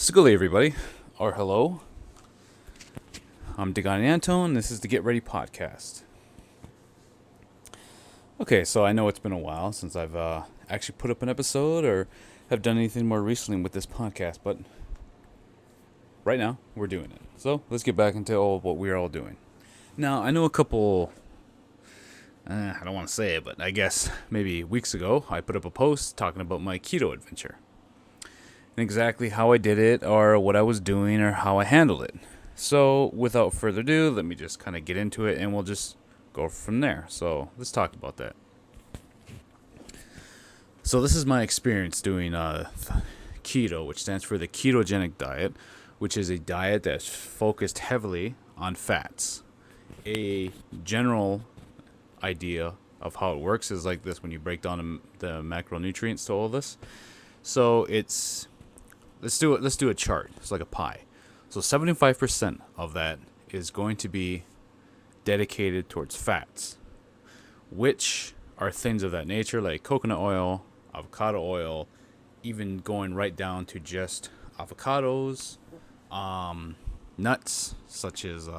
Shekoilh everybody, or hello. I'm Degan Anton. This is the Get Ready podcast. Okay, so I know it's been a while since I've actually put up an episode or have done anything more recently with this podcast, but right now we're doing it. So let's get back into what we're all doing. Now I know a couple. I don't want to say it, but I guess maybe weeks ago I put up a post talking about my keto adventure. And exactly how I did it or what I was doing or how I handled it. So without further ado, let me just kind of get into it and we'll just go from there. So let's talk about that. So this is my experience doing keto, which stands for the ketogenic diet, which is a diet that's focused heavily on fats. A general idea of how it works is like this when you break down the macronutrients to all this. So let's do a chart. It's like a pie. So 75% of that is going to be dedicated towards fats, which are things of that nature like coconut oil, avocado oil, even going right down to just avocados, nuts such as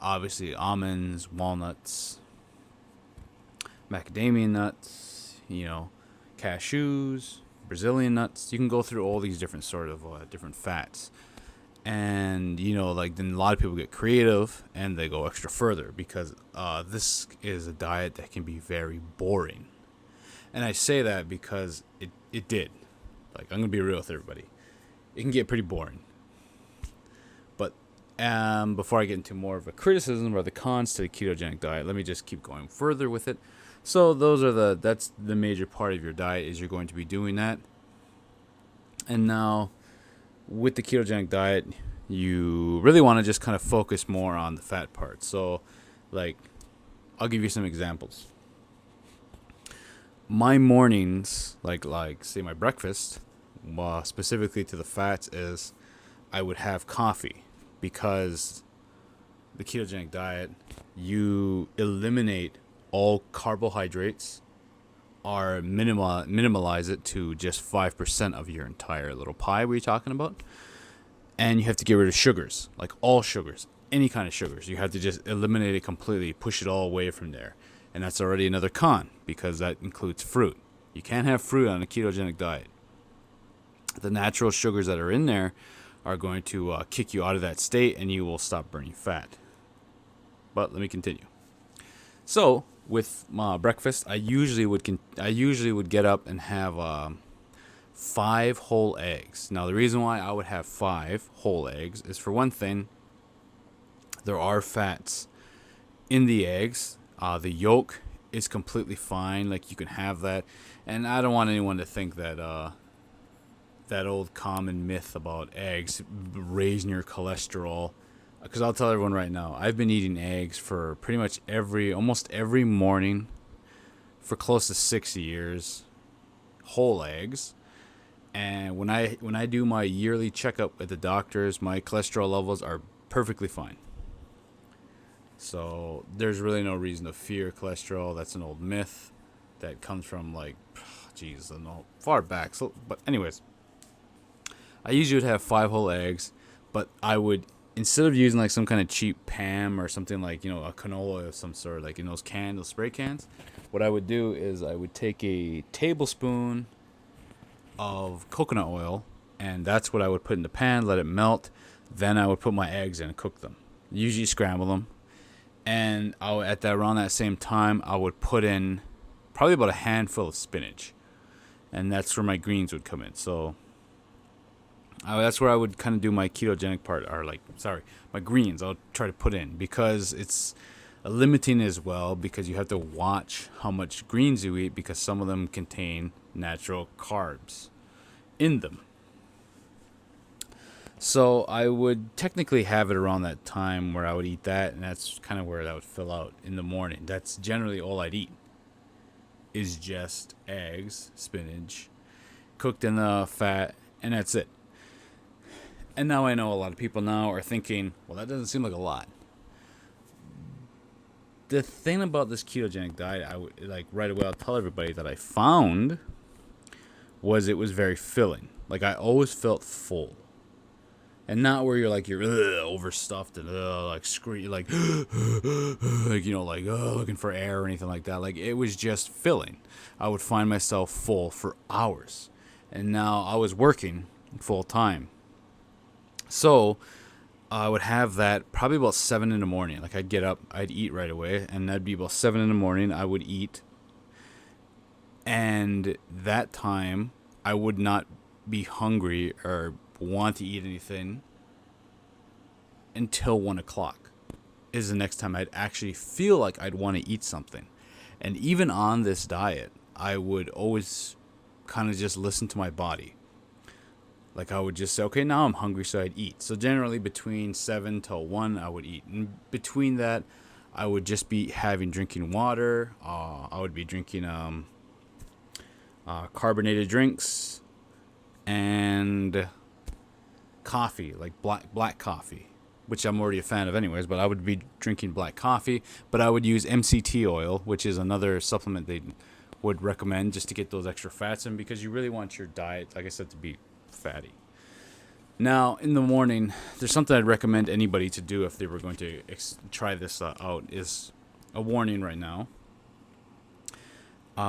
obviously almonds, walnuts, macadamia nuts, cashews, Brazilian nuts. You can go through all these different sort of different fats. And, then a lot of people get creative and they go extra further because this is a diet that can be very boring. And I say that because it did. Like, I'm going to be real with everybody. It can get pretty boring. But before I get into more of a criticism or the cons to the ketogenic diet, let me just keep going further with it. So that's the major part of your diet is you're going to be doing that. And now with the ketogenic diet, you really want to just kind of focus more on the fat part. So like, I'll give you some examples. My mornings, like say my breakfast, specifically to the fats, is I would have coffee because the ketogenic diet, you eliminate all carbohydrates or minimalize it to just 5% of your entire little pie we're talking about. And you have to get rid of sugars, like all sugars, any kind of sugars. You have to just eliminate it completely, push it all away from there. And that's already another con because that includes fruit. You can't have fruit on a ketogenic diet. The natural sugars that are in there are going to kick you out of that state and you will stop burning fat. But let me continue. So with my breakfast, I usually would get up and have 5 whole eggs. Now the reason why I would have 5 whole eggs is, for one thing, there are fats in the eggs. The yolk is completely fine, like you can have that, and I don't want anyone to think that that old common myth about eggs raising your cholesterol. Because I'll tell everyone right now, I've been eating eggs for pretty much almost every morning for close to 6 years, whole eggs. And when I do my yearly checkup at the doctor's, my cholesterol levels are perfectly fine. So there's really no reason to fear cholesterol. That's an old myth that comes from far back. So, but anyways, I usually would have 5 whole eggs, but I would, instead of using like some kind of cheap Pam or something like, a canola of some sort, like in those spray cans, what I would do is I would take a tablespoon of coconut oil, and that's what I would put in the pan, let it melt. Then I would put my eggs in and cook them. Usually scramble them. And around that same time, I would put in probably about a handful of spinach. And that's where my greens would come in. So that's where I would kind of do my ketogenic part, or my greens I'll try to put in, because it's limiting as well, because you have to watch how much greens you eat, because some of them contain natural carbs in them. So I would technically have it around that time where I would eat that, and that's kind of where that would fill out in the morning. That's generally all I'd eat, is just eggs, spinach, cooked in the fat, and that's it. And now I know a lot of people now are thinking, well, that doesn't seem like a lot. The thing about this ketogenic diet, right away I'll tell everybody that I found was it was very filling. Like I always felt full. And not where you're overstuffed and like scream like like like looking for air or anything like that. Like it was just filling. I would find myself full for hours. And now I was working full time. So I would have that probably about 7 in the morning. Like I'd get up, I'd eat right away, and that'd be about 7 in the morning. I would eat, and that time I would not be hungry or want to eat anything until 1 o'clock. Is the next time I'd actually feel like I'd want to eat something. And even on this diet, I would always kind of just listen to my body. Like I would just say, okay, now I'm hungry, so I'd eat. So generally between 7 till 1, I would eat. And between that, I would just be drinking water. I would be drinking carbonated drinks and coffee, like black coffee, which I'm already a fan of anyways, but I would be drinking black coffee. But I would use MCT oil, which is another supplement they would recommend just to get those extra fats in, because you really want your diet, like I said, to be fatty. Now, in the morning, there's something I'd recommend anybody to do if they were going to try this out. Is a warning right now.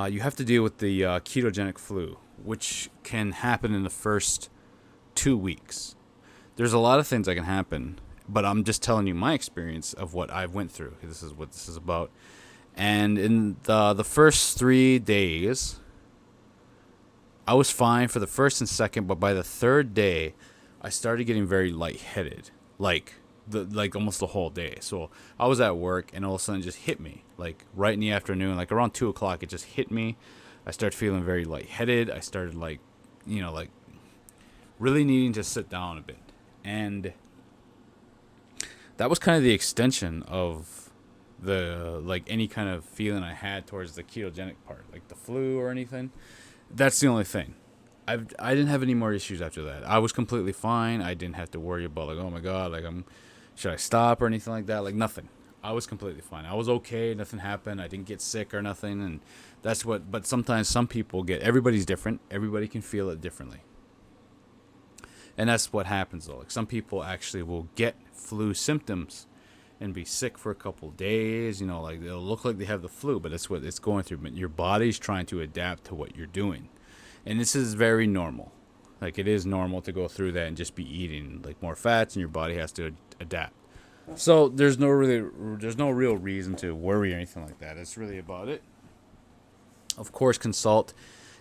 You have to deal with the ketogenic flu, which can happen in the first 2 weeks. There's a lot of things that can happen, but I'm just telling you my experience of what I've went through. This is what this is about. And in the first 3 days, I was fine for the first and second, but by the third day, I started getting very lightheaded, like almost the whole day. So I was at work, and all of a sudden, it just hit me, like right in the afternoon, like around 2 o'clock. It just hit me. I started feeling very lightheaded. I started like really needing to sit down a bit, and that was kind of the extension of the any kind of feeling I had towards the ketogenic part, like the flu or anything. That's the only thing. I didn't have any more issues after that. I was completely fine. I didn't have to worry about like, oh my god, like should I stop or anything like that? Like nothing. I was completely fine. I was okay. Nothing happened. I didn't get sick or nothing. And that's what. But sometimes some people get. Everybody's different. Everybody can feel it differently. And that's what happens though. Like some people actually will get flu symptoms and be sick for a couple of days. Like they'll look like they have the flu, but that's what it's going through. But your body's trying to adapt to what you're doing. And this is very normal. Like it is normal to go through that and just be eating like more fats, and your body has to adapt. So there's no real reason to worry or anything like that. It's really about it. Of course, consult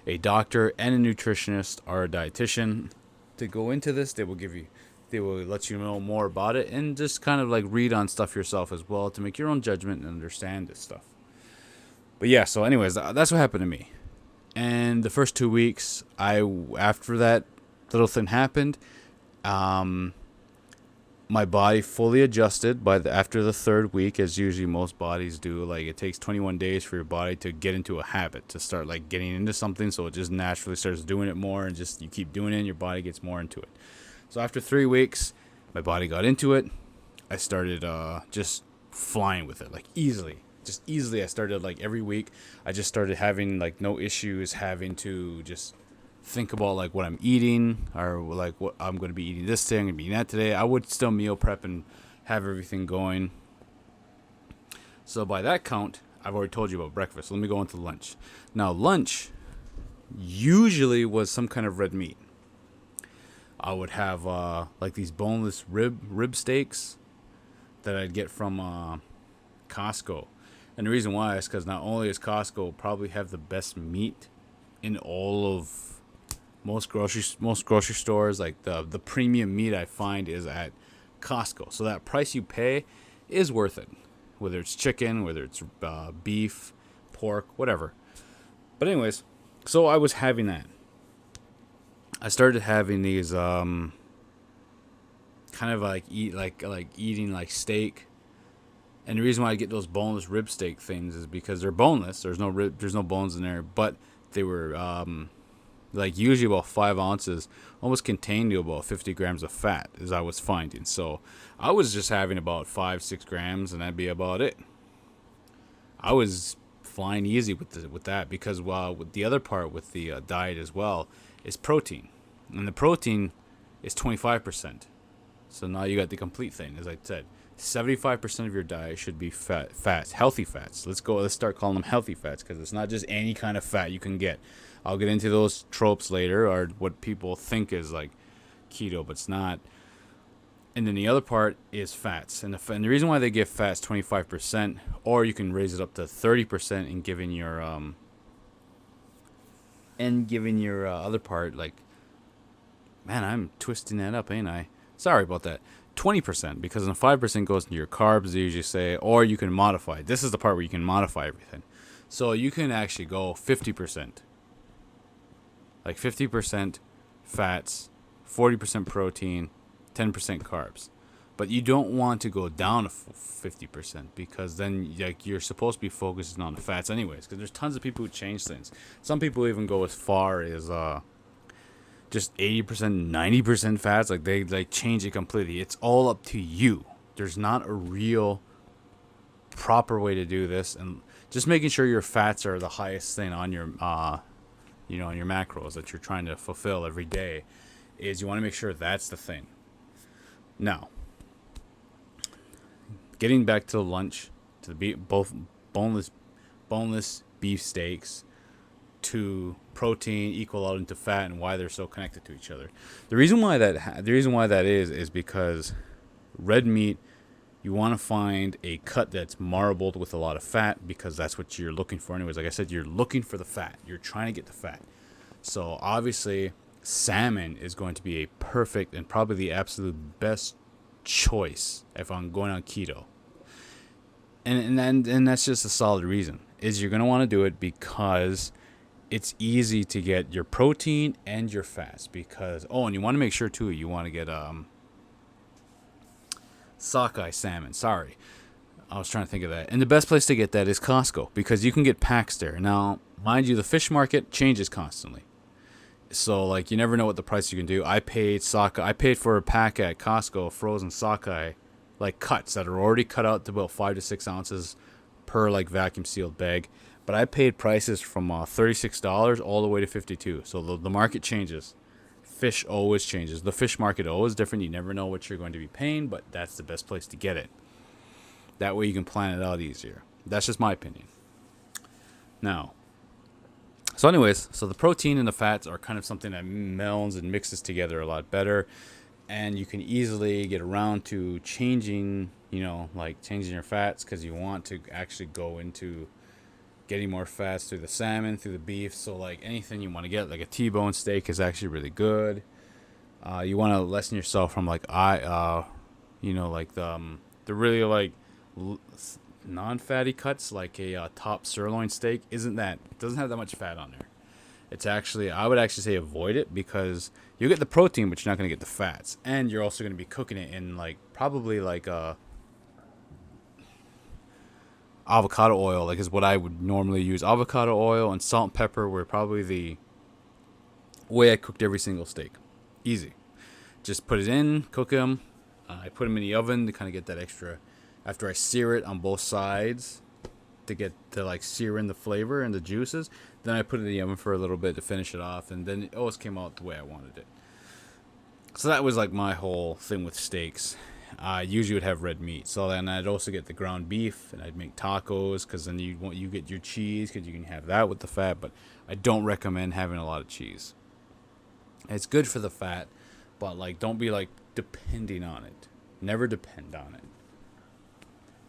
a doctor and a nutritionist or a dietitian to go into this. They will let you know more about it, and just kind of like read on stuff yourself as well to make your own judgment and understand this stuff. But yeah, so anyways, that's what happened to me. And the first 2 weeks, after that little thing happened, my body fully adjusted after the third week, as usually most bodies do. Like it takes 21 days for your body to get into a habit, to start like getting into something, so it just naturally starts doing it more, and just you keep doing it and your body gets more into it. So after 3 weeks, my body got into it. I started just flying with it, like easily. Just easily, I started like every week. I just started having like no issues having to just think about like what I'm eating, or like what I'm going to be eating this day, I'm going to be eating that today. I would still meal prep and have everything going. So by that count, I've already told you about breakfast. Let me go into lunch. Now lunch usually was some kind of red meat. I would have like these boneless rib steaks that I'd get from Costco. And the reason why is because not only does Costco probably have the best meat in all of most grocery stores, like the premium meat I find is at Costco. So that price you pay is worth it, whether it's chicken, whether it's beef, pork, whatever. But anyways, so I was having that. I started having these kind of like eating like steak. And the reason why I get those boneless rib steak things is because they're boneless. There's no bones in there, but they were like usually about 5 ounces, almost contained to about 50 grams of fat, as I was finding. So I was just having about 5-6 grams, and that'd be about it. I was flying easy with that because with the other part with the diet as well is protein, and the protein is 25%. So now you got the complete thing. As I said, 75% of your diet should be fats, healthy fats. Let's start calling them healthy fats because it's not just any kind of fat you can get. I'll get into those tropes later, or what people think is like keto, but it's not. And then the other part is fats, and the reason why they give fats 25%, or you can raise it up to 30% in giving your other part, like, man, I'm twisting that up, ain't I? Sorry about that. 20%, because the 5% goes into your carbs, they usually say, or you can modify. This is the part where you can modify everything. So you can actually go 50%. Like 50% fats, 40% protein, 10% carbs. But you don't want to go down to 50% because then like you're supposed to be focusing on the fats anyways. Because there's tons of people who change things. Some people even go as far as just 80%, 90% fats. Like they like change it completely. It's all up to you. There's not a real proper way to do this, and just making sure your fats are the highest thing on your on your macros that you're trying to fulfill every day is you want to make sure that's the thing. Now, getting back to the lunch, to the both boneless beef steaks, to protein equal out into fat, and why they're so connected to each other. The reason why that is because red meat, you want to find a cut that's marbled with a lot of fat because that's what you're looking for anyways. Like I said, you're looking for the fat. You're trying to get the fat. So obviously salmon is going to be a perfect and probably the absolute best choice if I'm going on keto. And that's just a solid reason. Is you're going to want to do it because it's easy to get your protein and your fats because and you want to make sure too you want to get sockeye salmon. Sorry. I was trying to think of that. And the best place to get that is Costco because you can get packs there. Now, mind you, the fish market changes constantly. So, like, you never know what the price you can do. I paid for a pack at Costco, frozen sockeye, like cuts that are already cut out to about 5 to 6 ounces per, like, vacuum sealed bag. But I paid prices from $36 all the way to $52. So the market changes. Fish always changes. The fish market always different. You never know what you're going to be paying, but that's the best place to get it. That way you can plan it out easier. That's just my opinion. Now, so the protein and the fats are kind of something that melds and mixes together a lot better. And you can easily get around to changing your fats because you want to actually go into getting more fats through the salmon, through the beef. So like anything you want to get, like a T-bone steak is actually really good. You want to lessen yourself from like the really like non-fatty cuts, like a top sirloin steak. Doesn't have that much fat on there. It's actually, I would actually say avoid it because you get the protein, but you're not going to get the fats, and you're also going to be cooking it in like probably like avocado oil, like is what I would normally use. Avocado oil and salt and pepper were probably the way I cooked every single steak. Easy. Just put it in, cook them. I put them in the oven to kind of get that extra, after I sear it on both sides to like sear in the flavor and the juices. Then I put it in the oven for a little bit to finish it off, and then it always came out the way I wanted it. So that was like my whole thing with steaks. I usually would have red meat. So then I'd also get the ground beef, and I'd make tacos because then you get your cheese because you can have that with the fat. But I don't recommend having a lot of cheese. It's good for the fat, but like don't be like depending on it. Never depend on it.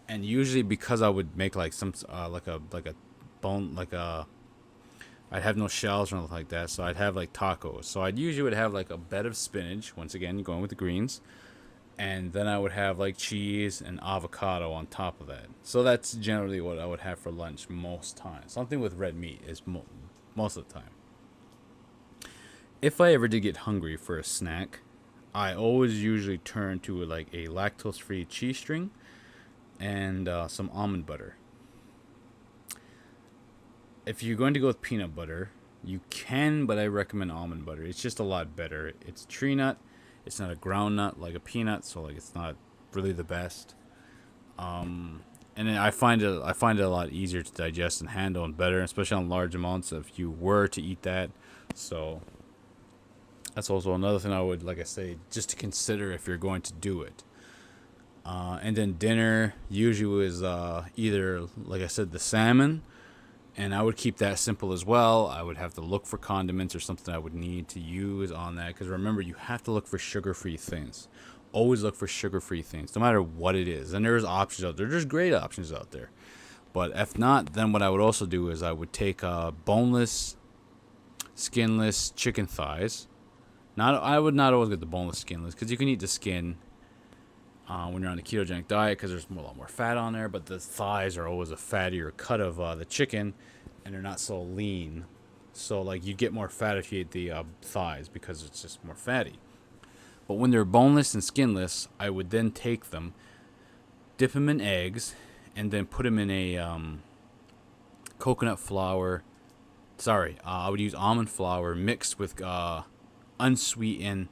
And usually because I would make like some like a bone I'd have no shells or anything like that, so I'd have like tacos. So I'd usually would have like a bed of spinach, once again going with the greens, and then I would have like cheese and avocado on top of that. So that's generally what I would have for lunch most times. Something with red meat is most of the time. If I ever did get hungry for a snack, I always usually turn to like a lactose-free cheese string and some almond butter. If you're going to go with peanut butter, you can, but I recommend almond butter. It's just a lot better. It's tree nut. It's not a ground nut like a peanut, so like it's not really the best. And then I find it a lot easier to digest and handle and better, especially on large amounts if you were to eat that. So that's also another thing I would, like I say, just to consider if you're going to do it. And then dinner usually is either, like I said, the salmon, and I would keep that simple as well. I would have to look for condiments or something I would need to use on that, because remember, you have to look for sugar-free things. Always look for sugar-free things, no matter what it is. And there's options out there. There's great options out there. But if not, then what I would also do is I would take boneless, skinless chicken thighs. Not, I would not always get the boneless, skinless, because you can eat the skin when you're on the ketogenic diet, because there's a lot more fat on there. But the thighs are always a fattier cut of the chicken, and they're not so lean. So like you get more fat if you eat the thighs, because it's just more fatty. But when they're boneless and skinless, I would then take them, dip them in eggs, and then put them in a coconut flour. Sorry, I would use almond flour mixed with unsweetened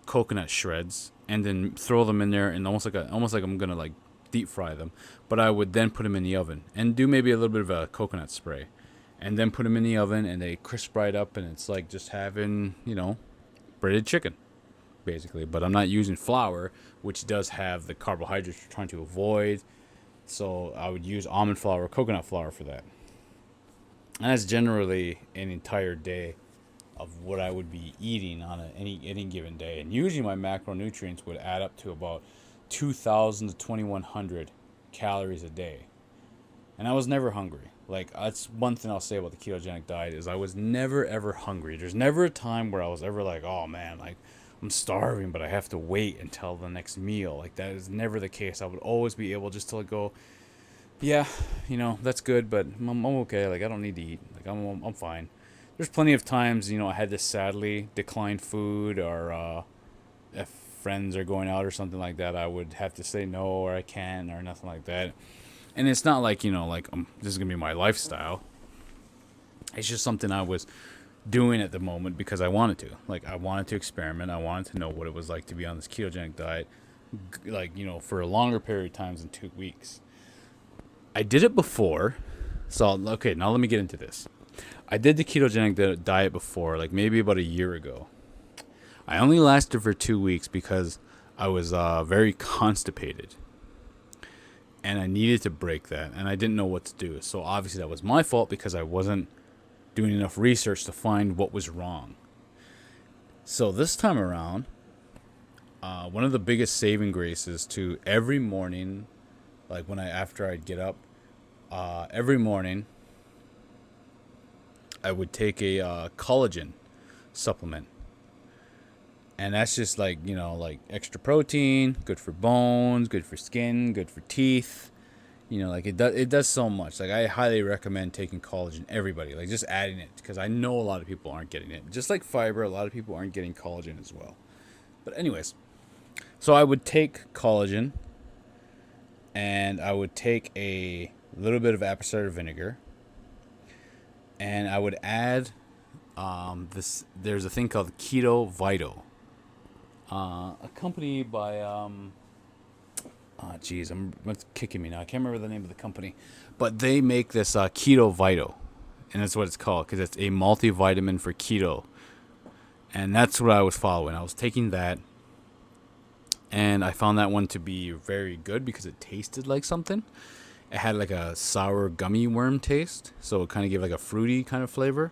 coconut shreds, and then throw them in there, and almost like I'm gonna like deep fry them. But I would then put them in the oven and do maybe a little bit of a coconut spray, and then put them in the oven, and they crisp right up, and it's like just having, breaded chicken, basically. But I'm not using flour, which does have the carbohydrates you're trying to avoid. So I would use almond flour or coconut flour for that. And that's generally an entire day of what I would be eating on any given day. And usually my macronutrients would add up to about 2,000 to 2,100 calories a day. And I was never hungry. Like, that's one thing I'll say about the ketogenic diet is I was never ever hungry. There's never a time where I was ever like, oh man, like I'm starving, but I have to wait until the next meal. Like, that is never the case. I would always be able just to like go, yeah, that's good, but I'm okay. Like, I don't need to eat. Like, I'm fine. There's plenty of times, I had to sadly decline food, or if friends are going out or something like that, I would have to say no, or I can't, or nothing like that. And it's not like, this is going to be my lifestyle. It's just something I was doing at the moment because I wanted to. Like, I wanted to experiment. I wanted to know what it was like to be on this ketogenic diet, like, for a longer period of times than 2 weeks. I did it before. So, okay, now let me get into this. I did the ketogenic diet before, like maybe about a year ago. I only lasted for 2 weeks because I was very constipated. And I needed to break that, and I didn't know what to do. So obviously that was my fault because I wasn't doing enough research to find what was wrong. So this time around, one of the biggest saving graces to every morning, like after I'd get up, every morning, I would take a collagen supplement. And that's just like, like extra protein, good for bones, good for skin, good for teeth. Like it does so much. Like, I highly recommend taking collagen, everybody, like just adding it, because I know a lot of people aren't getting it. Just like fiber, a lot of people aren't getting collagen as well. But anyways, so I would take collagen, and I would take a little bit of apple cider vinegar, and I would add there's a thing called Keto Vito, a company by what's kicking me now? I can't remember the name of the company, but they make this Keto Vito, and that's what it's called because it's a multivitamin for keto, and that's what I was following. I was taking that, and I found that one to be very good because it tasted like something. It had like a sour gummy worm taste, so it kind of gave like a fruity kind of flavor.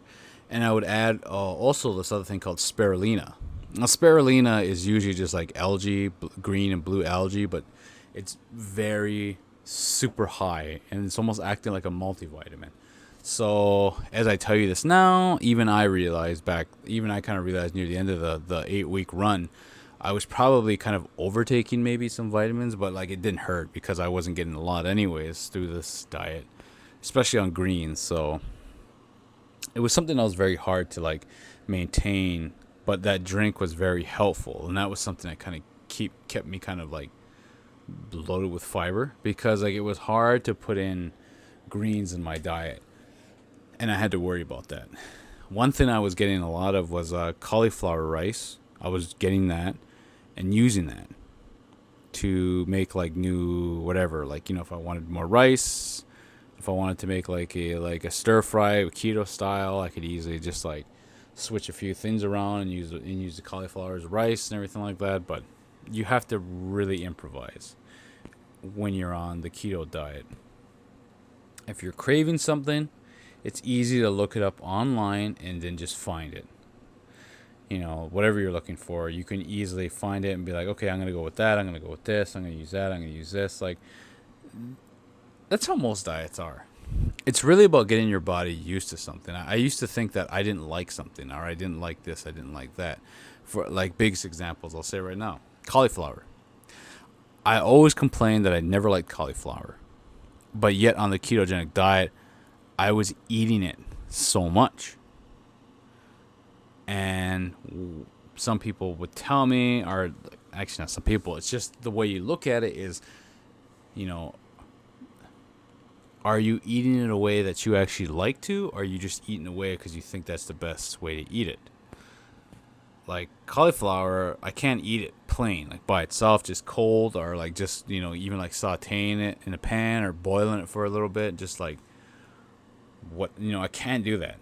And I would add also this other thing called spirulina. Now, spirulina is usually just like algae, green and blue algae, but it's very super high, and it's almost acting like a multivitamin. So as I tell you this now, even I kind of realized near the end of the 8-week run, I was probably kind of overtaking maybe some vitamins, but like it didn't hurt because I wasn't getting a lot anyways through this diet, especially on greens. So it was something that was very hard to like maintain, but that drink was very helpful, and that was something that kind of kept me kind of like loaded with fiber, because like it was hard to put in greens in my diet, and I had to worry about that. One thing I was getting a lot of was cauliflower rice. I was getting that and using that. to make like new whatever, like, you know, if I wanted more rice, if I wanted to make like a stir fry keto style, I could easily just like switch a few things around and use the cauliflower as rice and everything like that. But you have to really improvise when you're on the keto diet. If you're craving something, it's easy to look it up online and then just find it. You know, whatever you're looking for, you can easily find it and be like, okay, I'm going to go with that. I'm going to go with this. I'm going to use that. I'm going to use this. Like, that's how most diets are. It's really about getting your body used to something. I used to think that I didn't like something, or I didn't like this, I didn't like that. For like biggest examples, I'll say right now, cauliflower. I always complained that I never liked cauliflower. But yet on the ketogenic diet, I was eating it so much. And some people would tell me, or actually not some people, it's just the way you look at it is, you know, are you eating it a way that you actually like to, or are you just eating away because you think that's the best way to eat it? Like cauliflower, I can't eat it plain, like by itself, just cold, or like just, you know, even like sauteing it in a pan or boiling it for a little bit, just like what, you know, I can't do that.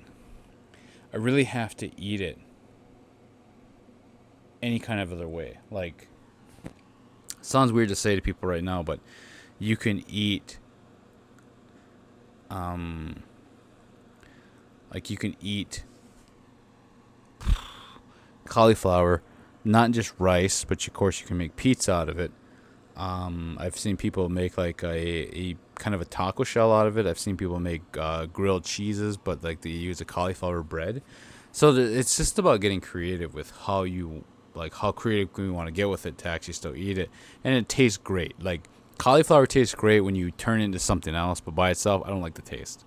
I really have to eat it any kind of other way. Like, sounds weird to say to people right now, but you can eat, like you can eat cauliflower, not just rice, but of course you can make pizza out of it. I've seen people make like a kind of a taco shell out of it. I've seen people make grilled cheeses, but like they use a cauliflower bread. So it's just about getting creative with how creative we want to get with it to actually still eat it. And it tastes great. Like cauliflower tastes great when you turn it into something else, but by itself, I don't like the taste.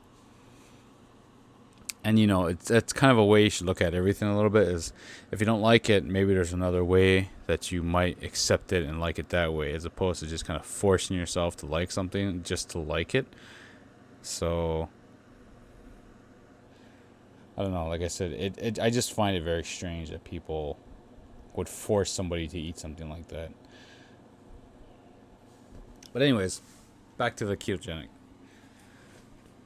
And, you know, it's kind of a way you should look at everything a little bit, is if you don't like it, maybe there's another way that you might accept it and like it that way, as opposed to just kind of forcing yourself to like something just to like it. So, I don't know. Like I said, I just find it very strange that people would force somebody to eat something like that. But anyways, back to the ketogenic.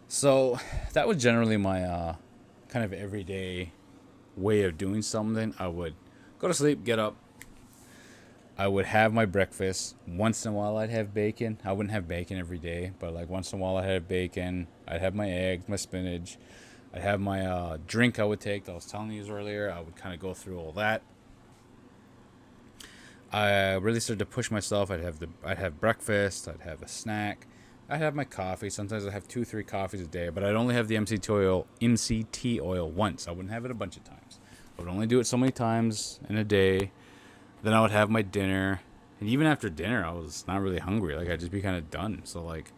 So, that was generally my kind of everyday way of doing something. I would go to sleep, get up. I would have my breakfast. Once in a while, I'd have bacon. I wouldn't have bacon every day, but like once in a while, I'd have bacon. I'd have my eggs, my spinach. I'd have my drink I would take that I was telling you earlier. I would kind of go through all that. I really started to push myself. I'd have breakfast. I'd have a snack. I'd have my coffee. Sometimes I'd have 2-3 coffees a day, but I'd only have the MCT oil once. I wouldn't have it a bunch of times. I would only do it so many times in a day. Then I would have my dinner. And even after dinner, I was not really hungry. Like, I'd just be kind of done. So, like,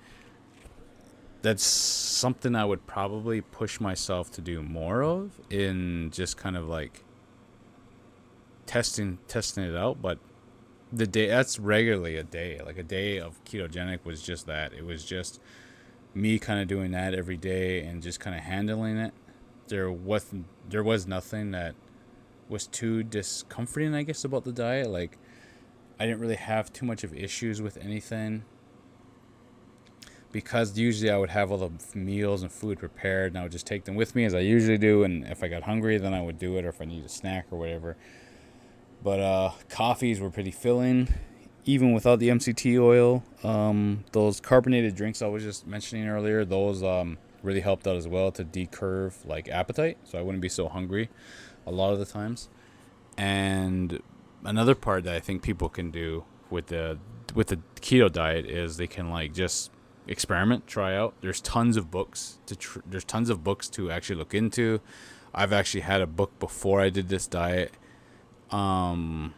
that's something I would probably push myself to do more of, in just kind of, like, testing it out. But the day, that's regularly a day. Like, a day of ketogenic was just that. It was just me kind of doing that every day and just kind of handling it. There was nothing that was too discomforting, I guess, about the diet. Like, I didn't really have too much of issues with anything, because usually I would have all the meals and food prepared, and I would just take them with me as I usually do, and if I got hungry, then I would do it, or if I need a snack or whatever. But coffees were pretty filling, even without the MCT oil. Those carbonated drinks I was just mentioning earlier, those really helped out as well to decurve like appetite, so I wouldn't be so hungry a lot of the times. And another part that I think people can do with the keto diet is they can like just experiment, try out. There's tons of books to actually look into. I've actually had a book before I did this diet. And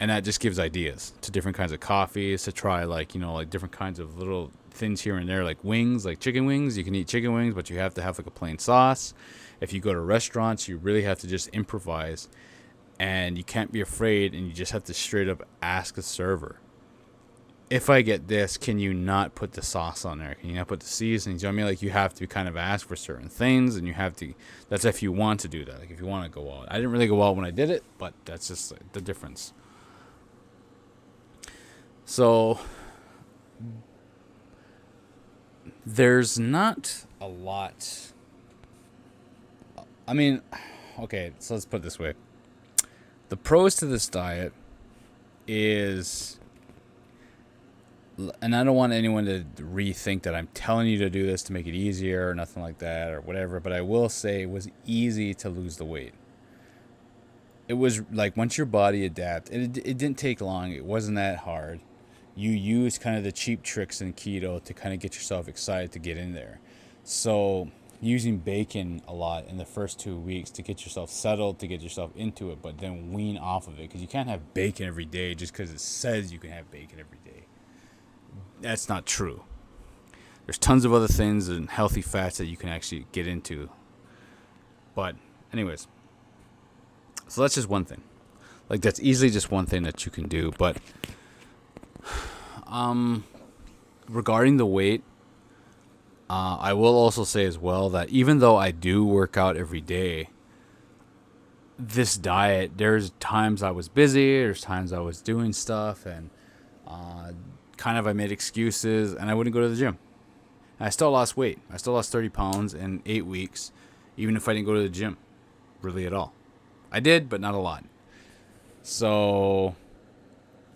that just gives ideas to different kinds of coffees to try, like, you know, like different kinds of little things here and there, like wings, like chicken wings. You can eat chicken wings, but you have to have like a plain sauce. If you go to restaurants, you really have to just improvise, and you can't be afraid, and you just have to straight up ask the server, if I get this, can you not put the sauce on there? Can you not put the seasonings? You know what I mean? Like, you have to kind of ask for certain things, and you have to, that's if you want to do that. Like, if you want to go out. I didn't really go out when I did it, but that's just the difference. So there's not a lot. I mean, okay, so let's put it this way. The pros to this diet is, and I don't want anyone to rethink that I'm telling you to do this to make it easier or nothing like that or whatever, but I will say it was easy to lose the weight. It was like once your body adapted, it didn't take long. It wasn't that hard. You use kind of the cheap tricks in keto to kind of get yourself excited to get in there. So using bacon a lot in the first 2 weeks to get yourself settled, to get yourself into it, but then wean off of it, because you can't have bacon every day just because it says you can have bacon every day. That's not true. There's tons of other things and healthy fats that you can actually get into. But anyways, so that's just one thing. Like, that's easily just one thing that you can do. But regarding the weight, I will also say as well that even though I do work out every day, this diet, there's times I was busy, there's times I was doing stuff, and kind of I made excuses, and I wouldn't go to the gym. And I still lost weight. I still lost 30 pounds in 8 weeks, even if I didn't go to the gym, really at all. I did, but not a lot. So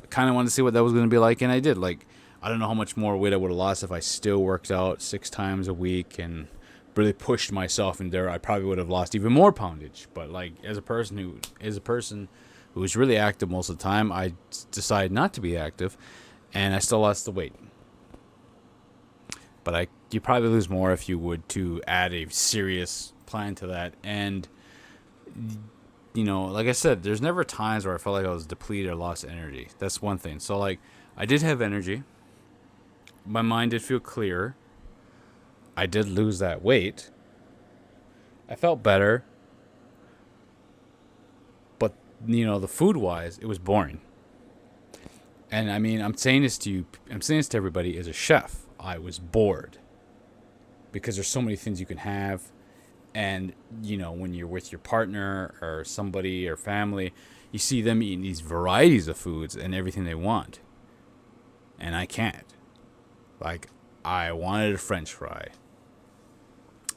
I kind of wanted to see what that was going to be like, and I did. Like, I don't know how much more weight I would have lost if I still worked out 6 times a week and really pushed myself in there. I probably would have lost even more poundage. But like, as a person who is really active most of the time, I decided not to be active, and I still lost the weight. But you probably lose more if you would to add a serious plan to that. And you know, like I said, there's never times where I felt like I was depleted or lost energy. That's one thing. So like, I did have energy. My mind did feel clear. I did lose that weight. I felt better. But, you know, the food-wise, it was boring. And I mean, I'm saying this to everybody as a chef. I was bored. Because there's so many things you can have. And, you know, when you're with your partner or somebody or family, you see them eating these varieties of foods and everything they want. And I can't. Like, I wanted a French fry.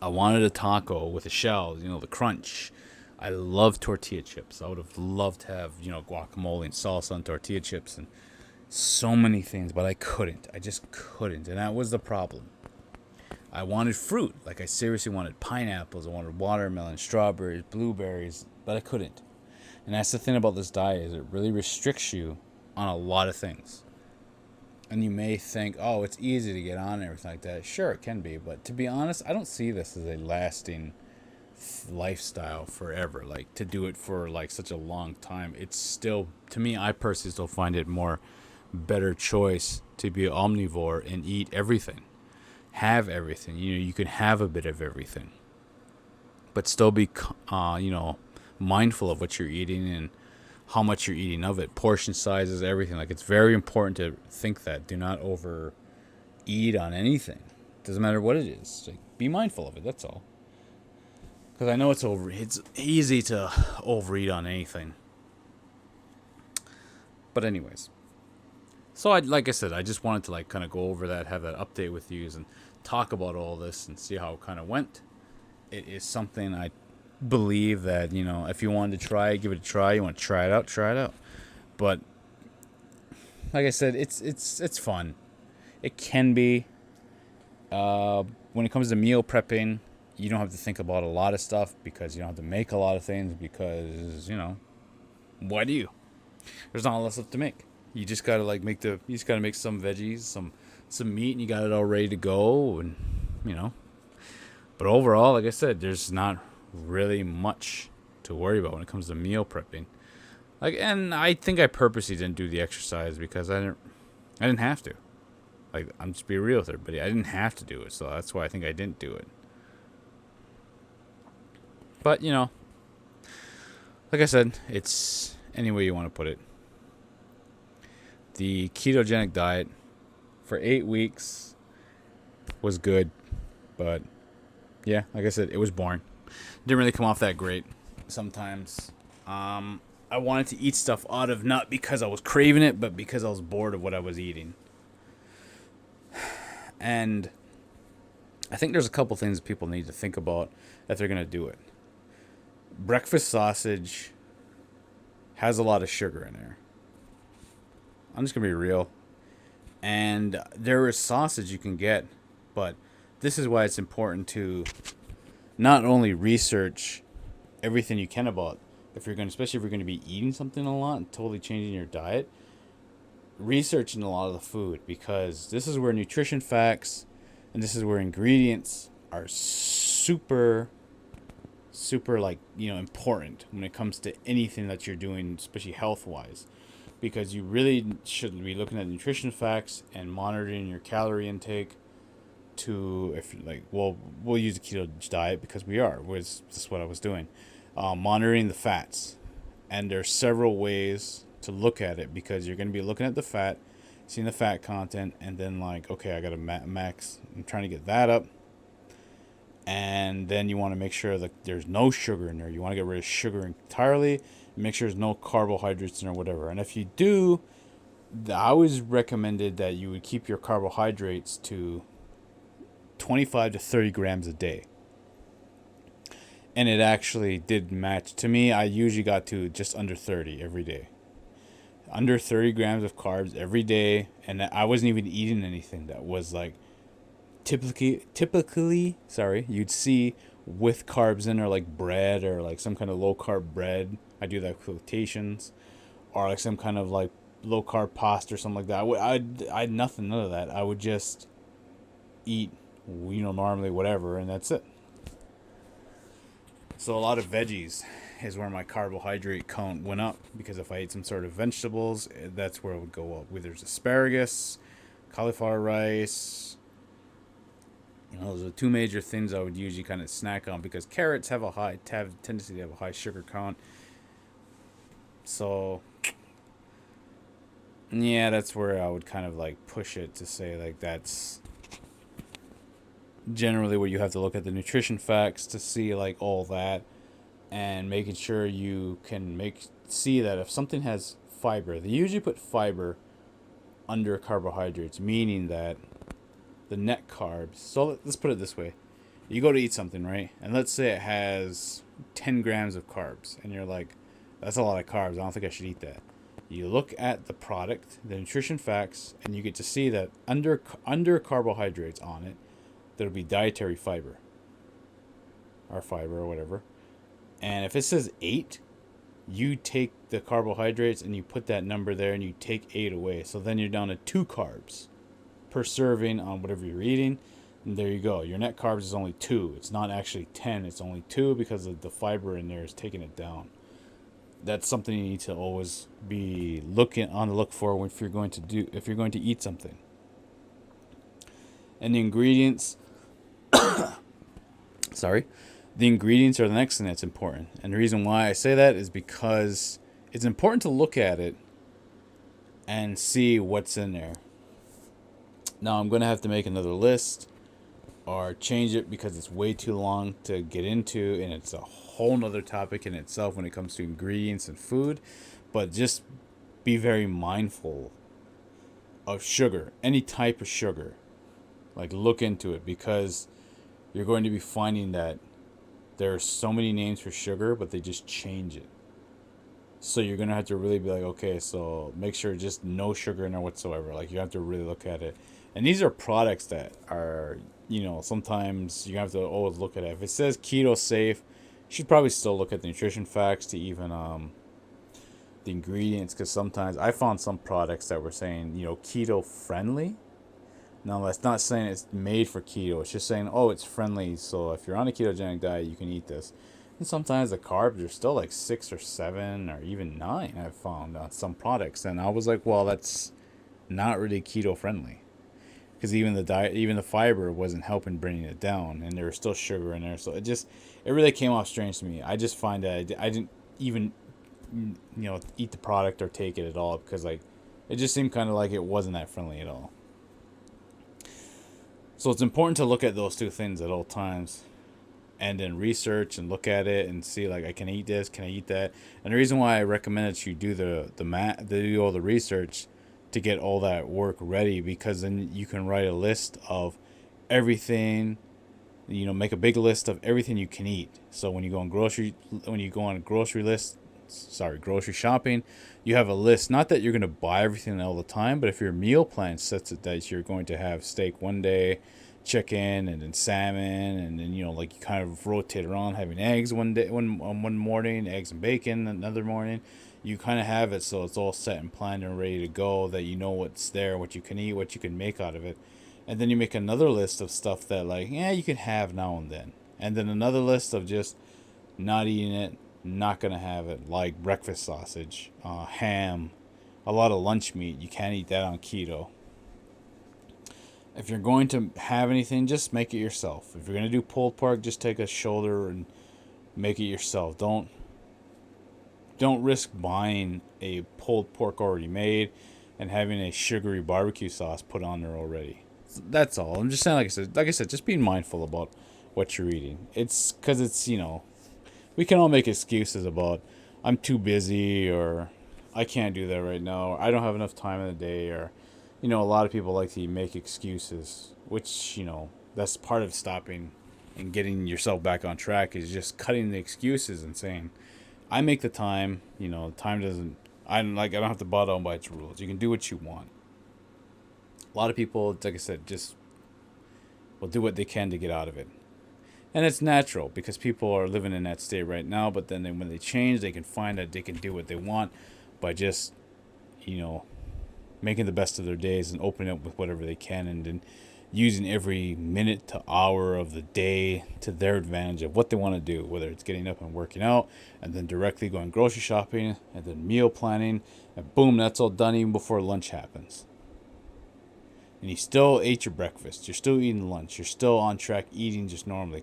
I wanted a taco with the shells, you know, the crunch. I love tortilla chips. I would have loved to have, you know, guacamole and salsa on tortilla chips and so many things, but I couldn't. I just couldn't. And that was the problem. I wanted fruit. Like, I seriously wanted pineapples. I wanted watermelon, strawberries, blueberries, but I couldn't. And that's the thing about this diet, is it really restricts you on a lot of things. And you may think, oh, it's easy to get on and everything like that. Sure, it can be. But to be honest, I don't see this as a lasting lifestyle forever. Like, to do it for, like, such a long time. It's still, to me, I personally still find it more better choice to be an omnivore and eat everything. Have everything. You know, you can have a bit of everything. But still be, you know, mindful of what you're eating and how much you're eating of it. Portion sizes, everything. Like, it's very important to think that. Do not overeat on anything. Doesn't matter what it is. Like, be mindful of it, that's all. Because I know it's easy to overeat on anything. But anyways. So, like I said, I just wanted to, like, kind of go over that, have that update with you, and talk about all this and see how it kind of went. It is something I believe that, you know, if you wanted to try it, give it a try. You want to try it out. But like I said, it's fun. It can be. When it comes to meal prepping, you don't have to think about a lot of stuff, because you don't have to make a lot of things, because, you know, why do you? There's not a lot of stuff to make. You just gotta make some veggies, some meat, and you got it all ready to go, and, you know. But overall, like I said, there's not really much to worry about when it comes to meal prepping. Like, and I think I purposely didn't do the exercise because I didn't have to. Like, I'm just being real with everybody. I didn't have to do it, so that's why I think I didn't do it. But, you know, like I said, it's any way you want to put it. The ketogenic diet for 8 weeks was good, but yeah, like I said, it was boring. Didn't really come off that great sometimes. I wanted to eat stuff out of, not because I was craving it, but because I was bored of what I was eating. And I think there's a couple things people need to think about if they're going to do it. Breakfast sausage has a lot of sugar in there. I'm just going to be real. And there is sausage you can get, but this is why it's important to not only research everything you can about, if you're going to, especially if you're going to be eating something a lot and totally changing your diet, researching a lot of the food, because this is where nutrition facts and this is where ingredients are super like, important when it comes to anything that you're doing, especially health wise, because you really should be looking at nutrition facts and monitoring your calorie intake to, if like, well, we'll use the keto diet because this is what I was doing, monitoring the fats. And there's several ways to look at it, because you're going to be looking at the fat, seeing the fat content, and then like, okay, I got a max, I'm trying to get that up. And then you want to make sure that there's no sugar in there. You want to get rid of sugar entirely, make sure there's no carbohydrates in or whatever. And if you do, I always recommended that you would keep your carbohydrates to 25 to 30 grams a day. And it actually did match. To me, I usually got to just under 30 every day. Under 30 grams of carbs every day. And I wasn't even eating anything that was like typically, you'd see with carbs in there, like bread or like some kind of low carb bread. I do that with quotations. Or like some kind of like low carb pasta or something like that. I had nothing, none of that. I would just eat, normally whatever, and that's it. So a lot of veggies is where my carbohydrate count went up, because if I ate some sort of vegetables, that's where it would go up. Whether it's asparagus, cauliflower rice, those are the two major things I would usually kind of snack on, because carrots have tendency to have a high sugar count. So yeah, that's where I would kind of like push it to say like that's generally where you have to look at the nutrition facts to see like all that, and making sure you can see that if something has fiber, they usually put fiber under carbohydrates, meaning that the net carbs. So let's put it this way. You go to eat something, right? And let's say it has 10 grams of carbs, and you're like, that's a lot of carbs, I don't think I should eat that. You look at the product, the nutrition facts, and you get to see that under carbohydrates on it, there'll be dietary fiber or whatever. And if it says 8, you take the carbohydrates and you put that number there and you take 8 away. So then you're down to 2 carbs per serving on whatever you're eating. And there you go. Your net carbs is only 2. It's not actually 10. It's only 2 because of the fiber in there is taking it down. That's something you need to always be on the look for if you're going to eat something. And the ingredients, the ingredients are the next thing that's important. And the reason why I say that is because it's important to look at it and see what's in there. Now I'm going to have to make another list or change it because it's way too long to get into, and it's a whole nother topic in itself when it comes to ingredients and food. But just be very mindful of sugar, any type of sugar. Like, look into it, because you're going to be finding that there are so many names for sugar, but they just change it. So you're going to have to really be like, okay, so make sure just no sugar in there whatsoever. Like, you have to really look at it. And these are products that are, sometimes you have to always look at it. If it says keto safe, you should probably still look at the nutrition facts to even the ingredients, because sometimes I found some products that were saying, keto friendly. Now, that's not saying it's made for keto. It's just saying, it's friendly. So if you're on a ketogenic diet, you can eat this. And sometimes the carbs are still like 6 or 7 or even 9, I've found on some products. And I was like, well, that's not really keto friendly. Because even the fiber wasn't helping bringing it down. And there was still sugar in there. So it really came off strange to me. I just find that I didn't even, eat the product or take it at all. Because like, it just seemed kind of like it wasn't that friendly at all. So it's important to look at those two things at all times. and then research and look at it and see like I can eat this, can I eat that. And the reason why I recommend that you do do all the research to get all that work ready, because then you can write a list of everything, make a big list of everything you can eat. So when you go on grocery shopping, you have a list. Not that you're going to buy everything all the time, but if your meal plan sets it that you're going to have steak one day, chicken, and then salmon, and then like you kind of rotate around having eggs one morning, eggs and bacon another morning. You kind of have it so it's all set and planned and ready to go, that you know what's there, what you can eat, what you can make out of it. And then you make another list of stuff that you can have now and then. And then another list of just not eating it, not going to have it, like breakfast sausage, ham, a lot of lunch meat. You can't eat that on keto. If you're going to have anything, just make it yourself. If you're going to do pulled pork, just take a shoulder and make it yourself. Don't risk buying a pulled pork already made and having a sugary barbecue sauce put on there already. That's all. I'm just saying, like I said, just being mindful about what you're eating. It's because we can all make excuses about I'm too busy, or I can't do that right now, or I don't have enough time in the day, or a lot of people like to make excuses, which that's part of stopping and getting yourself back on track, is just cutting the excuses and saying, I make the time. Time doesn't. I don't have to bow down by its rules. You can do what you want. A lot of people, like I said, just will do what they can to get out of it. And it's natural because people are living in that state right now. But then when they change, they can find that they can do what they want by just, making the best of their days and opening up with whatever they can, and then using every minute to hour of the day to their advantage of what they want to do, whether it's getting up and working out, and then directly going grocery shopping, and then meal planning, and boom, that's all done even before lunch happens. And you still ate your breakfast. You're still eating lunch. You're still on track eating just normally.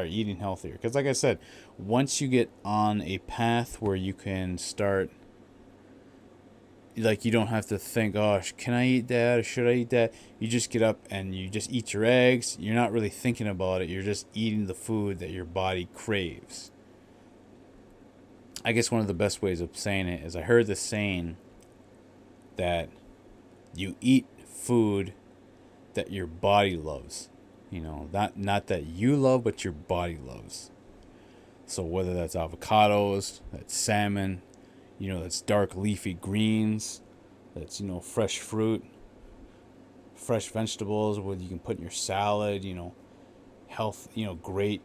Eating healthier. Because like I said, once you get on a path where you can start, you don't have to think, oh, can I eat that or should I eat that? You just get up and you just eat your eggs. You're not really thinking about it. You're just eating the food that your body craves. I guess one of the best ways of saying it is I heard this saying that you eat food that your body loves. Not that you love, but your body loves. So whether that's avocados, that's salmon, that's dark leafy greens, that's fresh fruit, fresh vegetables, what you can put in your salad, health, great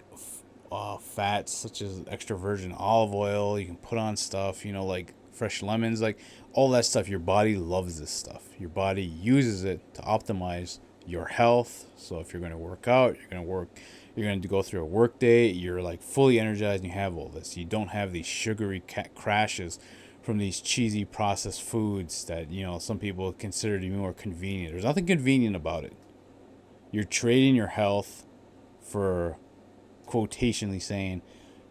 fats such as extra virgin olive oil. You can put on stuff, like fresh lemons, like all that stuff. Your body loves this stuff. Your body uses it to optimize your health. So if you're going to work out, you're going to go through a work day, you're fully energized and you have all this. You don't have these sugary crashes from these cheesy processed foods that, some people consider to be more convenient. There's nothing convenient about it. You're trading your health for, quotationally saying,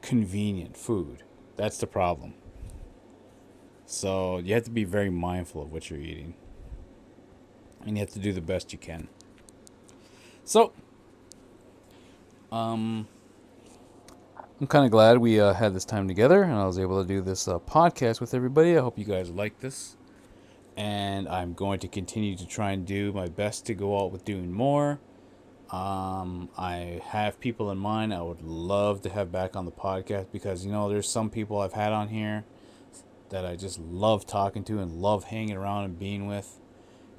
convenient food. That's the problem. So you have to be very mindful of what you're eating. And you have to do the best you can. So, I'm kind of glad we had this time together and I was able to do this podcast with everybody. I hope you guys like this. And I'm going to continue to try and do my best to go out with doing more. I have people in mind I would love to have back on the podcast because, there's some people I've had on here that I just love talking to and love hanging around and being with.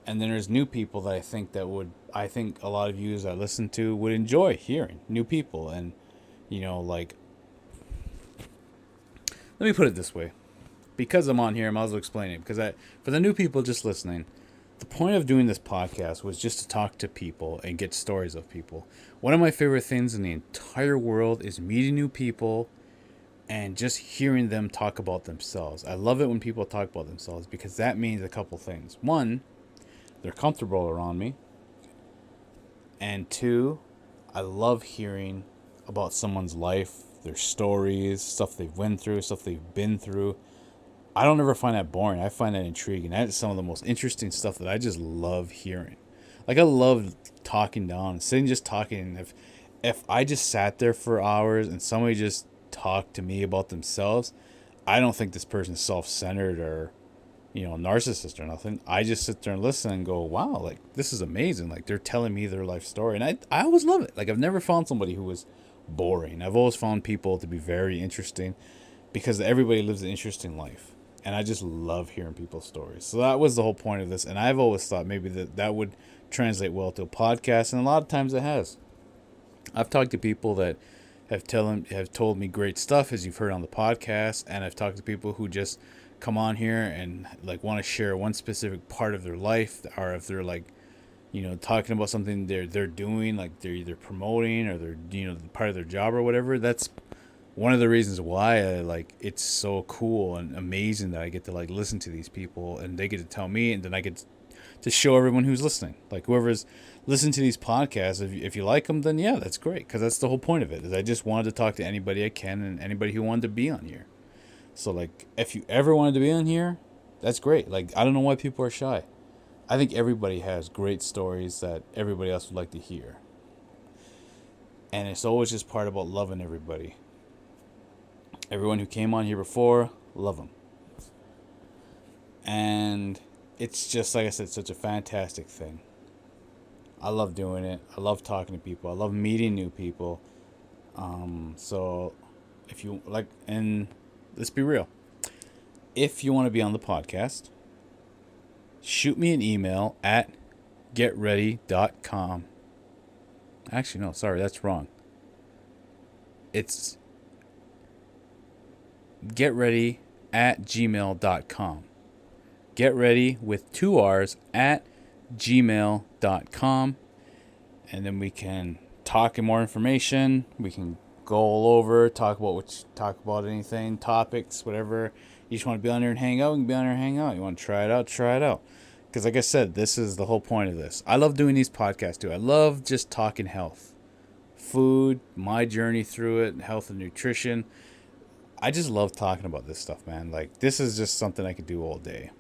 And then there's new people that I think a lot of you that listen to would enjoy hearing new people. And, let me put it this way. Because I'm on here, I might as well explain it. Because for the new people just listening, the point of doing this podcast was just to talk to people and get stories of people. One of my favorite things in the entire world is meeting new people and just hearing them talk about themselves. I love it when people talk about themselves because that means a couple things. One, they're comfortable around me. And two, I love hearing about someone's life, their stories, stuff they've went through, stuff they've been through. I don't ever find that boring. I find that intriguing. That is some of the most interesting stuff that I just love hearing. I love talking down, sitting just talking. if I just sat there for hours and somebody just talked to me about themselves, I don't think this person's self-centered or, narcissist or nothing. I just sit there and listen and go, wow, like, this is amazing. Like, they're telling me their life story. And I always love it. Like, I've never found somebody who was boring. I've always found people to be very interesting because everybody lives an interesting life. And I just love hearing people's stories. So that was the whole point of this. And I've always thought maybe that would translate well to a podcast. And a lot of times it has. I've talked to people that have told me great stuff, as you've heard on the podcast, and I've talked to people who just come on here and like want to share one specific part of their life, or if they're like, talking about something they're doing, like they're either promoting or they're part of their job or whatever. That's one of the reasons why I like it's so cool and amazing that I get to like listen to these people and they get to tell me, and then I get to show everyone who's listening. Like whoever's listening to these podcasts, if you like them, then yeah, that's great. Because that's the whole point of it. Is I just wanted to talk to anybody I can and anybody who wanted to be on here. So like, if you ever wanted to be on here, that's great. Like I don't know why people are shy. I think everybody has great stories that everybody else would like to hear. And it's always just part about loving everybody. Everyone who came on here before, love them. And it's just, like I said, such a fantastic thing. I love doing it. I love talking to people. I love meeting new people. So if you like, and let's be real, if you want to be on the podcast, shoot me an email at GetRready.com. Actually, no, sorry, that's wrong. It's GetReady@gmail.com. GetReady with 2 R's at gmail.com. And then we can talk in more information. We can go all over, talk about anything, topics, whatever. You just want to be on there and hang out, you can be on there and hang out. You want to try it out, try it out. Because like I said, this is the whole point of this. I love doing these podcasts too. I love just talking health, food, my journey through it, health and nutrition. I just love talking about this stuff, man. Like, this is just something I could do all day.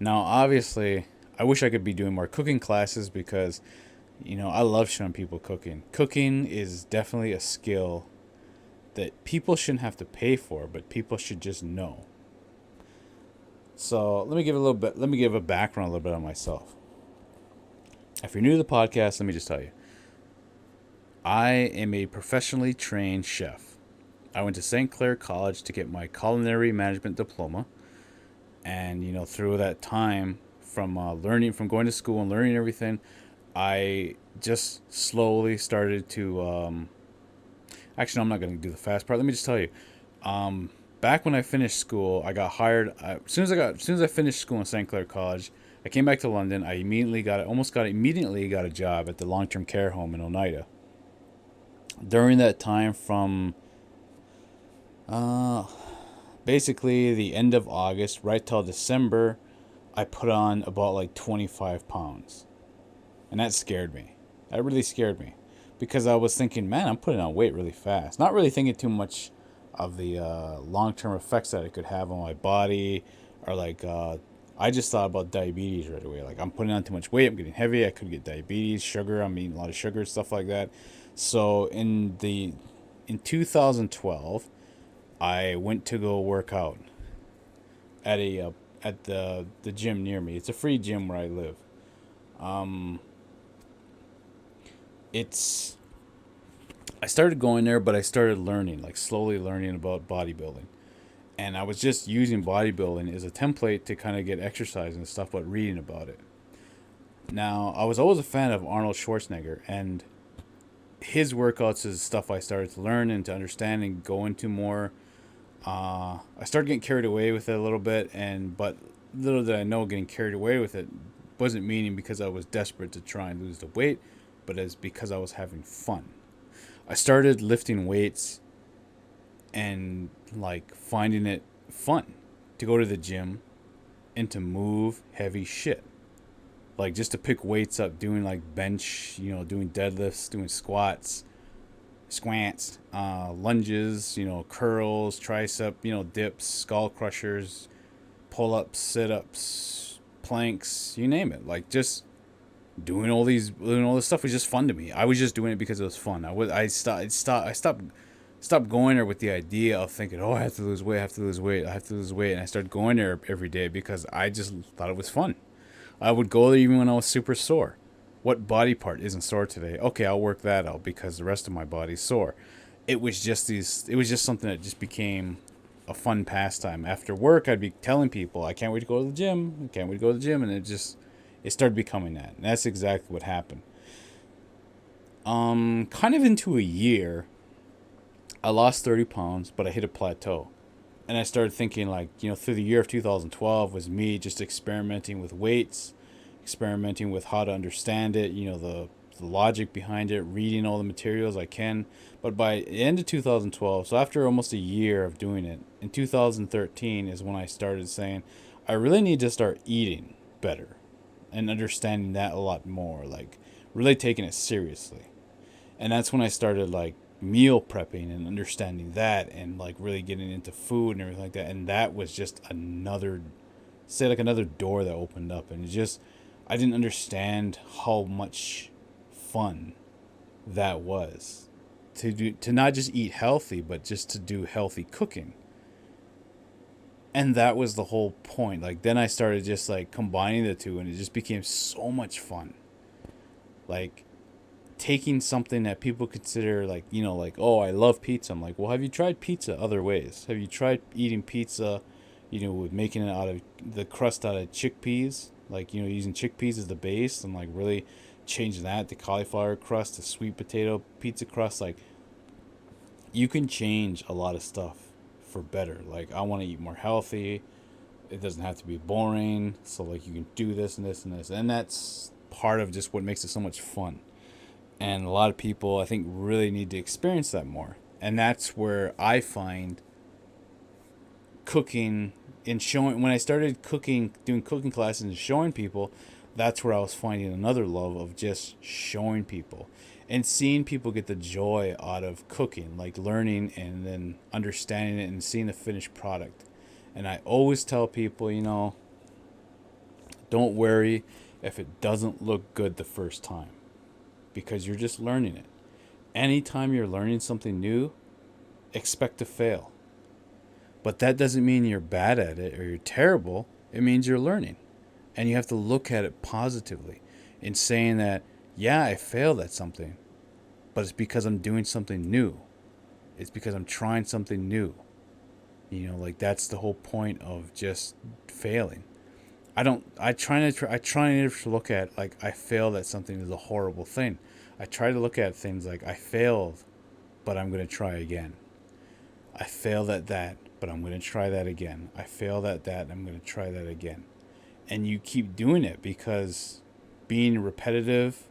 Now, obviously, I wish I could be doing more cooking classes because, I love showing people cooking. Cooking is definitely a skill that people shouldn't have to pay for, but people should just know. So let me give a background a little bit on myself. If you're new to the podcast, let me just tell you. I am a professionally trained chef. I went to St. Clair College to get my culinary management diploma. And, through that time from going to school and learning everything, I just slowly started to, actually, no, I'm not going to do the fast part. Let me just tell you, back when I finished school, I got hired. As soon as I finished school in St. Clair College, I came back to London. I immediately got a job at the long-term care home in Oneida. During that time from, basically the end of August right till December, I put on about like 25 pounds. And that scared me. That really scared me. Because I was thinking, man, I'm putting on weight really fast. Not really thinking too much of the long-term effects that it could have on my body. Or like, I just thought about diabetes right away. Like, I'm putting on too much weight. I'm getting heavy. I could get diabetes, sugar. I'm eating a lot of sugar, stuff like that. So in 2012, I went to go work out at the gym near me. It's a free gym where I live. I started going there, but I started learning, like slowly learning about bodybuilding. And I was just using bodybuilding as a template to kind of get exercise and stuff, but reading about it. Now, I was always a fan of Arnold Schwarzenegger, and his workouts is stuff I started to learn and to understand and go into more. I started getting carried away with it a little bit, but little did I know getting carried away with it wasn't meaning because I was desperate to try and lose the weight, but as because I was having fun. I started lifting weights and like finding it fun to go to the gym and to move heavy shit. Like just to pick weights up, doing like bench, doing deadlifts, doing squats, lunges, curls, tricep, dips, skull crushers, pull-ups, sit-ups, planks, you name it. Like just doing all this stuff was just fun to me. I was just doing it because it was fun. I stopped going there with the idea of thinking, oh, I have to lose weight, I have to lose weight, I have to lose weight, and I started going there every day because I just thought it was fun. I would go there even when I was super sore. What body part isn't sore today? Okay, I'll work that out because the rest of my body's sore. It was just these. It was just something that just became a fun pastime. After work, I'd be telling people, "I can't wait to go to the gym. I can't wait to go to the gym," and it started becoming that. And that's exactly what happened. Kind of into a year, I lost 30 pounds, but I hit a plateau. And I started thinking, like, through the year of 2012 was me just experimenting with weights, experimenting with how to understand it, the logic behind it, reading all the materials I can. But by the end of 2012, so after almost a year of doing it, in 2013 is when I started saying, I really need to start eating better and understanding that a lot more, like really taking it seriously. And that's when I started like meal prepping and understanding that and like really getting into food and everything like that. And that was just another door that opened up. And it just, I didn't understand how much fun that was to not just eat healthy, but just to do healthy cooking. And that was the whole point. Like then I started just like combining the two, and it just became so much fun. Like taking something that people consider like, like, oh, I love pizza. I'm like, well, have you tried pizza other ways? Have you tried eating pizza, with making it out of the crust out of chickpeas? Like, using chickpeas as the base and like really changing that to cauliflower crust to sweet potato pizza crust. Like, you can change a lot of stuff for better. Like, I want to eat more healthy. It doesn't have to be boring. So like, you can do this and this and this. And that's part of just what makes it so much fun. And a lot of people, I think, really need to experience that more. And that's where I find cooking and showing, when I started cooking, doing cooking classes and showing people, that's where I was finding another love of just showing people and seeing people get the joy out of cooking, like learning and then understanding it and seeing the finished product. And I always tell people, don't worry if it doesn't look good the first time, because you're just learning it. Anytime you're learning something new, expect to fail. But that doesn't mean you're bad at it or you're terrible. It means you're learning. And you have to look at it positively in saying that, yeah, I failed at something, but it's because I'm doing something new. It's because I'm trying something new. Like that's the whole point of just failing. I try never to look at like I failed at something as a horrible thing. I try to look at things like I failed, but I'm going to try again. I failed at that, but I'm going to try that again. I failed at that, I'm going to try that again. And you keep doing it because being repetitive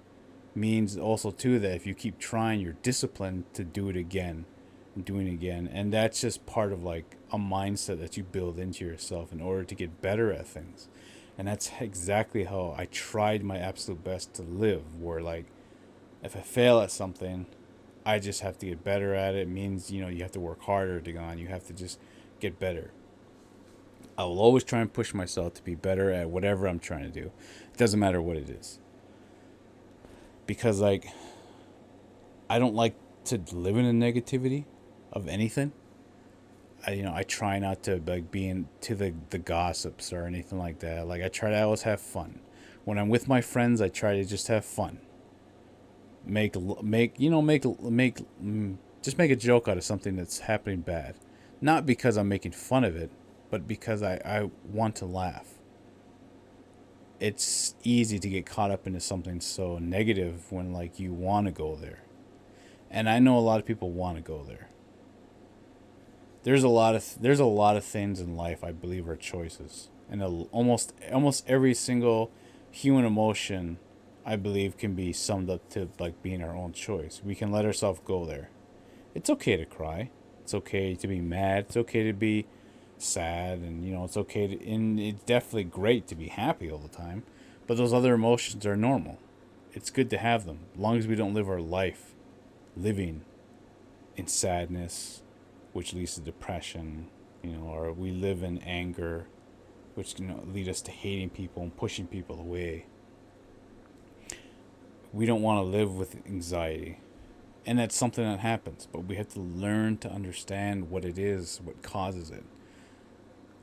means also too that if you keep trying, you're disciplined to do it again and doing it again. And that's just part of like a mindset that you build into yourself in order to get better at things. And that's exactly how I tried my absolute best to live, where like if I fail at something, I just have to get better at it. It means, you have to work harder to go on. You have to just get better. I will always try and push myself to be better at whatever I'm trying to do. It doesn't matter what it is. Because like I don't like to live in a negativity of anything. I try not to like be into the gossips or anything like that. Like I try to always have fun. When I'm with my friends, I try to just have fun. Just make a joke out of something that's happening bad. Not because I'm making fun of it, but because I want to laugh. It's easy to get caught up into something so negative when like you want to go there. And I know a lot of people want to go there. There's a lot of things in life I believe are choices. And almost every single human emotion I believe can be summed up to like being our own choice. We can let ourselves go there. It's okay to cry. It's okay to be mad. It's okay to be sad, and it's okay to, and it's definitely great to be happy all the time. But those other emotions are normal. It's good to have them, as long as we don't live our life living in sadness, which leads to depression, or we live in anger, which can lead us to hating people and pushing people away. we don't want to live with anxiety. And that's something that happens, but we have to learn to understand what it is, what causes it.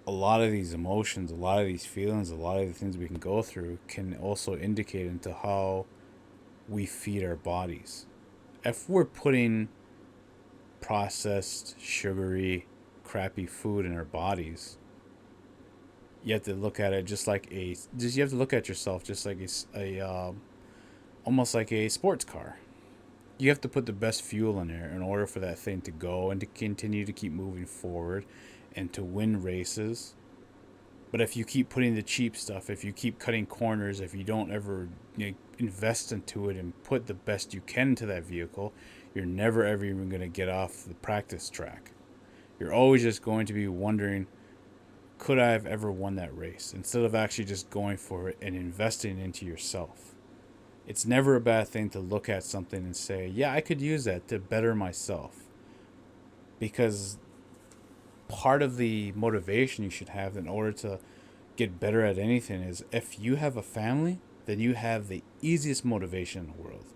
A lot of these emotions, a lot of these feelings, a lot of the things we can go through can also indicate into how we feed our bodies. If we're putting processed, sugary, crappy food in our bodies, you have to look at it you have to look at yourself just like almost like a sports car. You have to put the best fuel in there in order for that thing to go and to continue to keep moving forward and to win races. But if you keep putting the cheap stuff, if you keep cutting corners, if you don't ever invest into it and put the best you can into that vehicle, you're never ever even going to get off the practice track. You're always just going to be wondering, could I have ever won that race? Instead of actually just going for it and investing into yourself. It's never a bad thing to look at something and say, yeah, I could use that to better myself. Because part of the motivation you should have in order to get better at anything is, if you have a family, then you have the easiest motivation in the world.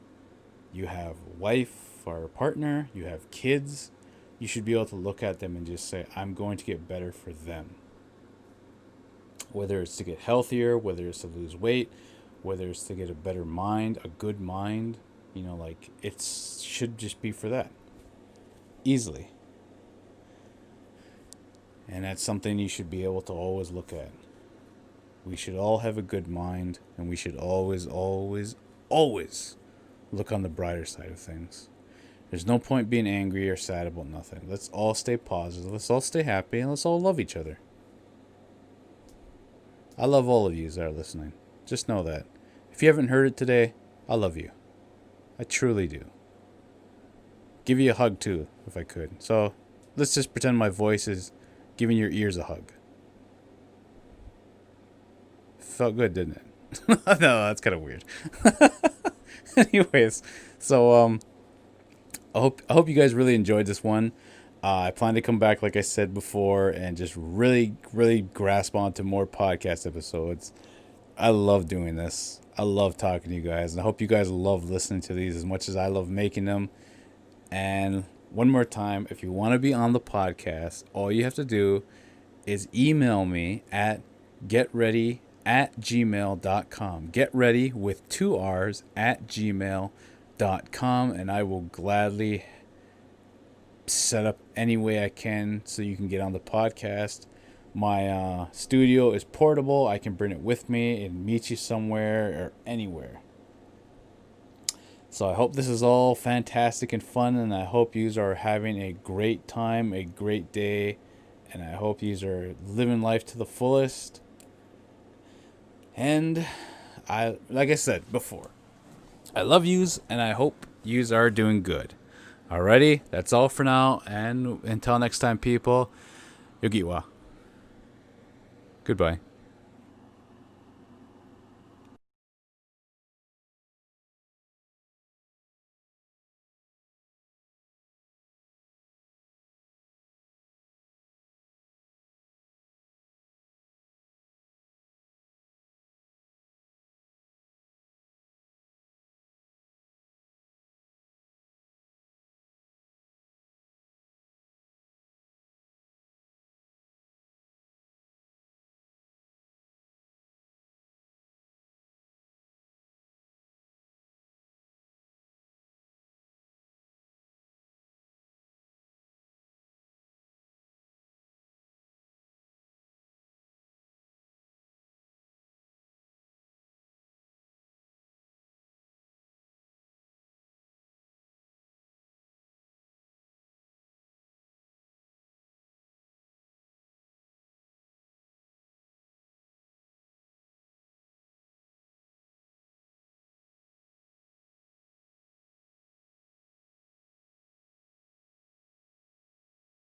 You have a wife or a partner, you have kids. You should be able to look at them and just say, I'm going to get better for them. Whether it's to get healthier, whether it's to lose weight, whether it's to get a better mind, a good mind, it should just be for that. Easily. And that's something you should be able to always look at. We should all have a good mind, and we should always, always, always look on the brighter side of things. There's no point being angry or sad about nothing. Let's all stay positive, let's all stay happy, and let's all love each other. I love all of you that are listening. Just know that. If you haven't heard it today, I love you. I truly do. Give you a hug too, if I could. So let's just pretend my voice is giving your ears a hug. Felt good, didn't it? No, that's kind of weird. Anyways, so I hope you guys really enjoyed this one. I plan to come back, like I said before, and just really, really grasp onto more podcast episodes. I love doing this. I love talking to you guys, and I hope you guys love listening to these as much as I love making them. And one more time, if you want to be on the podcast, all you have to do is email me at getready@gmail.com. GetReady with 2 R's @gmail.com, and I will gladly set up any way I can so you can get on the podcast. My studio is portable. I can bring it with me and meet you somewhere or anywhere. So I hope this is all fantastic and fun, and I hope you are having a great time, a great day, and I hope you are living life to the fullest. And like I said before, I love yous, and I hope yous are doing good. Alrighty, that's all for now, and until next time, people, yogiwa. Goodbye.